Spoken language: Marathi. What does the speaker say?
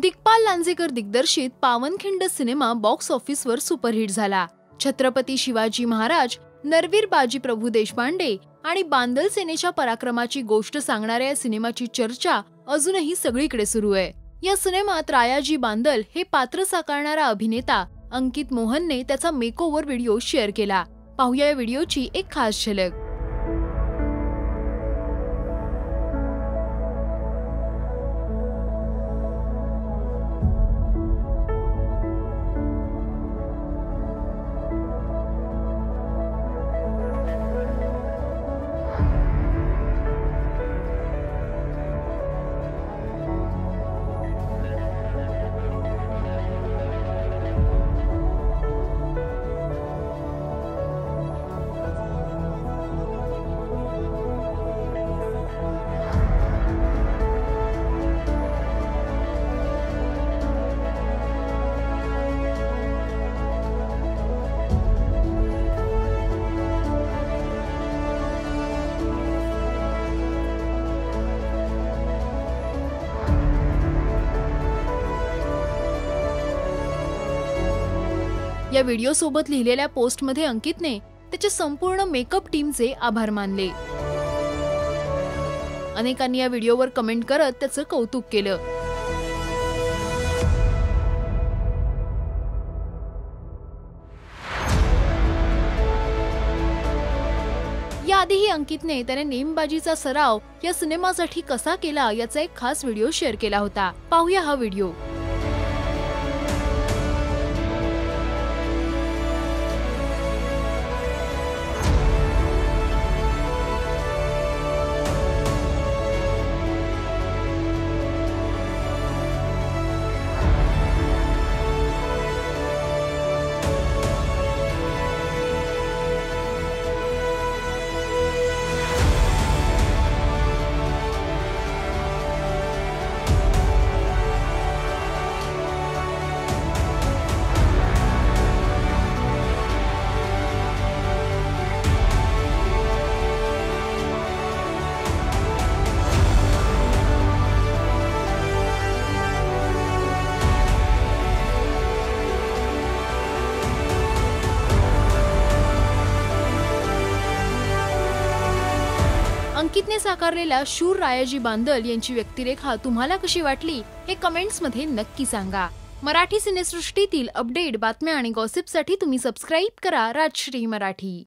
दिग्पाल लांजेकर दिग्दर्शित पावनखिंड सिनेमा बॉक्स ऑफिसवर सुपरहिट झाला। छत्रपती शिवाजी महाराज, नरवीर बाजी प्रभू देशपांडे आणि बांदल सेनेच्या पराक्रमाची गोष्ट सांगणाऱ्या या सिनेमाची चर्चा अजूनही सगळीकडे सुरू आहे। या सिनेमात रायाजी बांदल हे पात्र साकारणारा अभिनेता अंकित मोहनने त्याचा मेकओव्हर व्हिडिओ शेअर केला। पाहूया या व्हिडिओची एक खास झलक। या व्हिडिओ सोबत लिहिलेल्या पोस्टमध्ये अंकितने त्याच्या संपूर्ण मेकअप टीमचे आभार मानले। अनेकांनी या व्हिडिओवर कमेंट करत त्याचं कौतुक केलं। याआधीही अंकितने त्याने नेमबाजीचा सराव या सिनेमासाठी कसा केला याचा एक खास व्हिडिओ शेअर केला होता। पाहूया हा व्हिडिओ। अंकितने साकारलेल्या शूर रायाजी बांदल यांची व्यक्तिरेखा तुम्हाला कशी वाटली हे कमेंट्समध्ये नक्की सांगा। मराठी सिनेसृष्टीतील अपडेट, बातम्या आणि गॉसिपसाठी तुम्ही सबस्क्राइब करा राजश्री मराठी।